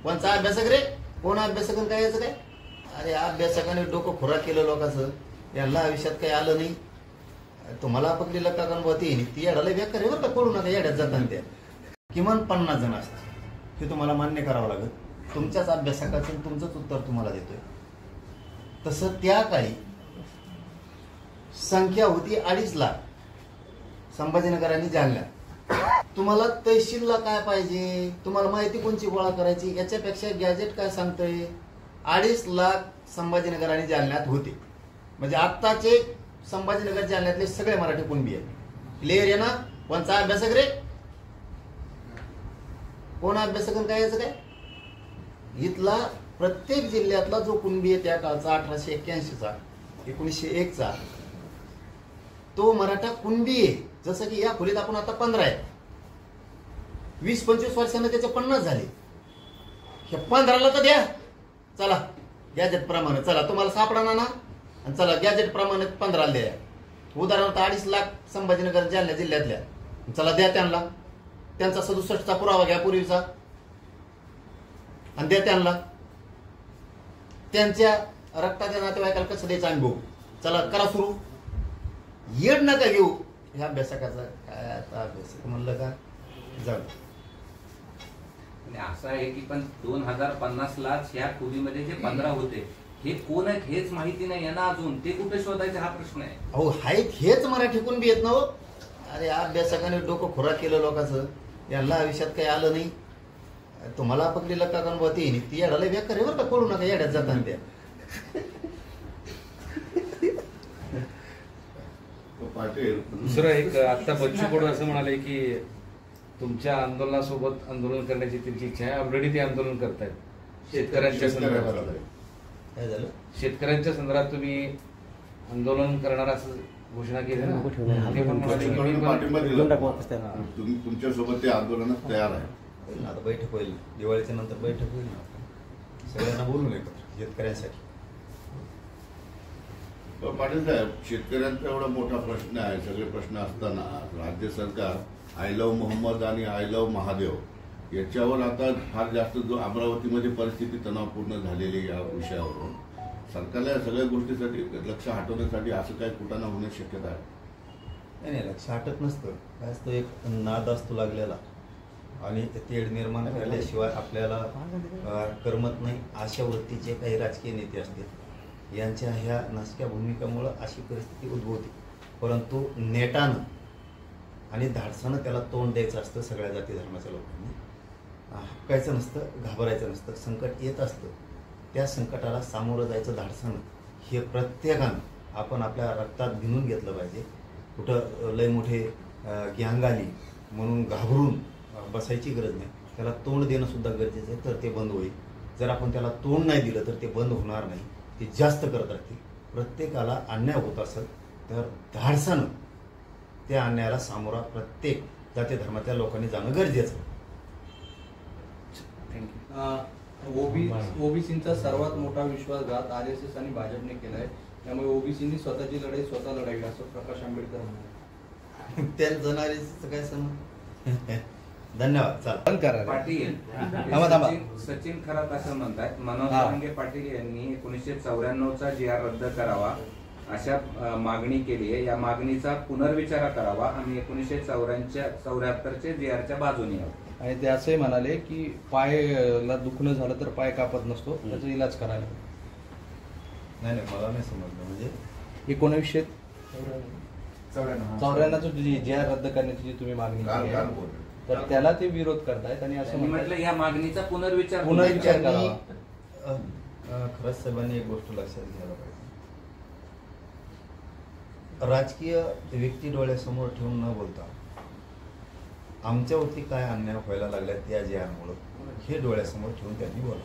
कोणचा अभ्यासक रे? कोण अभ्यासक काय याचं काय? अरे अभ्यासकाने डोकं खुराक केलं लोकांचं, यांना आयुष्यात काही आलं नाही. तुम्हाला पकडलेलं का गणपती ती येडाला बेकार आहे बरं का, कळू नका येड्यात जाताना. त्या किमान 50 जण असतात हे तुम्हाला मान्य करावं लागेल. तुमच्याच अभ्यासकाचं तुमचंच उत्तर तुम्हाला देतोय. तसं त्या काळी संख्या होती 2.5 लाख संभाजीनगर आणि जालन्यात. तुम्हाला तहसीलला काय पाहिजे, तुम्हाला माहिती कोणची गोळा करायची, याच्यापेक्षा गॅजेट काय सांगतंय? 2.5 लाख संभाजीनगर आणि जालन्यात होते. म्हणजे आत्ताचे संभाजीनगर जालन्यातले सगळे मराठी कुणबी आहेत. क्लिअर आहे ना? कोणचा अभ्यासक रे? कोण अभ्यासक काय याचं काय? इथला प्रत्येक जिल्ह्यातला जो कुणबी आहे त्या काळचा 1881चा 1901चा तो मराठा कुणबी आहे. जसं की या खोलीत आपण आता 15 आहे, 20-25 वर्षांना त्याचे 50 झाले. हे 15ला तर द्या. चला गॅजेट प्रमाणे चला तुम्हाला सापडणार ना, आणि चला गॅजेट प्रमाणे 15ला द्या. उदाहरणार्थ 2.5 लाख संभाजीनगर जालना जिल्ह्यातल्या, चला द्या त्यांना. त्यांचा 67चा पुरावा घ्या पूर्वीचा आणि द्या त्यांना. त्यांच्या रक्ताच्या नातेवाईकाला कसं द्यायचं अनुभव, चला करा सुरू. येड नका घेऊ ह्या अभ्यासकाचा. काय आता अभ्यासक म्हणलं का जाऊ. असं आहे की पण 2050ला ह्या खोलीमध्ये जे 15 होते हे कोण आहेत हेच माहिती नाही यांना अजून. ते कुठे शोधायचे हा प्रश्न आहे. अहो आहेत हेच मराठी कुणबी येत ना हो. अरे अभ्यासकाने डोकं खुराक केलं लोकांचं, यांना आयुष्यात काही आलं नाही. तुम्हाला पकडलेलं का गणपती ती येडाला बेकार आहे बरं का, कळू नका येड्यात जाताना. त्या दुसरं एक आता बच्चू कडू असं म्हणाले की तुमच्या आंदोलनासोबत आंदोलन करण्याची त्यांची इच्छा आहे. ऑलरेडी ते आंदोलन करतायत शेतकऱ्यांच्या संदर्भात. काय झालं? शेतकऱ्यांच्या संदर्भात तुम्ही आंदोलन करणार असं घोषणा केली ना, ते पण तुम्ही तुमच्यासोबत ते आंदोलनात तयार आहे. होईल ना, आता बैठक होईल, दिवाळीच्या नंतर बैठक होईल ना, सगळ्यांना बोलून एकत्र शेतकऱ्यांसाठी. पाटील साहेब, शेतकऱ्यांचा एवढा मोठा प्रश्न आहे, सगळे प्रश्न असताना राज्य सरकार आय लव्ह मोहम्मद आणि आय लव्ह महादेव याच्यावर आता फार जास्त जो अमरावतीमध्ये परिस्थिती तणावपूर्ण झालेली या विषयावरून सरकारला या सगळ्या गोष्टीसाठी लक्ष हटवण्यासाठी असं काय कुटाणा होण्याची शक्यता आहे? नाही, लक्ष हटत नसतं. काय असतं, एक नाद असतो लागलेला आणि तेढ निर्माण केल्याशिवाय आपल्याला करमत नाही. अशा वृत्तीचे काही राजकीय नेते असतील, यांच्या ह्या नासक्या भूमिकेमुळं अशी परिस्थिती उद्भवते. परंतु नेटानं आणि धाडसानं त्याला तोंड द्यायचं असतं. सगळ्या जाती धर्माच्या लोकांनी हक्कायचं नसतं, घाबरायचं नसतं. संकट येत असतं, त्या संकटाला सामोरं जायचं धाडसानं. हे प्रत्येकानं आपण आपल्या रक्तात भिनून घेतलं पाहिजे. कुठं लय मोठे गँग आली म्हणून घाबरून बसायची गरज नाही. त्याला तोंड देणं सुद्धा गरजेचं आहे, तर ते बंद होईल. जर आपण त्याला तोंड नाही दिलं तर ते बंद होणार नाही, ते जास्त करत राहतील. प्रत्येकाला अन्याय होत असेल तर धाडसानं त्या अन्यायाला सामोरा प्रत्येक जाती धर्माच्या लोकांनी जाणं गरजेचं आहे. ओबीसींचा सर्वात मोठा विश्वासघात RSS आणि भाजपने केलाय, त्यामुळे ओबीसींनी स्वतःची लढाई स्वतः लढावी असं प्रकाश आंबेडकर म्हणाले. त्यांचं नारीचं काय समज. धन्यवाद. चला पाटील सचिन खरात असं म्हणतात, मनोज जरांगे पाटील यांनी 1994चा GR रद्द करावा अशा मागणी केली आहे. या मागणीचा पुनर्विचार करावा आणि 1974चे GRच्या बाजूने यावं. आणि ते असंही म्हणाले की पायला दुखणं झालं तर पाय कापत नसतो, त्याचा इलाज करायला. नाही, मला नाही समजलं. म्हणजे 1994 जो GR रद्द करण्याची जी तुम्ही मागणी केली आहे, तर त्याला ते विरोध करतायत आणि असं म्हटलं या मागणीचा पुनर्विचार करावा. खरंच साहेबांनी एक गोष्ट लक्षात घ्यायला पाहिजे. राजकीय व्यक्ती डोळ्यासमोर ठेवून न बोलता आमच्यावरती काय अन्याय व्हायला लागल्यात या GR मुळे हे डोळ्यासमोर ठेवून त्यांनी बोला.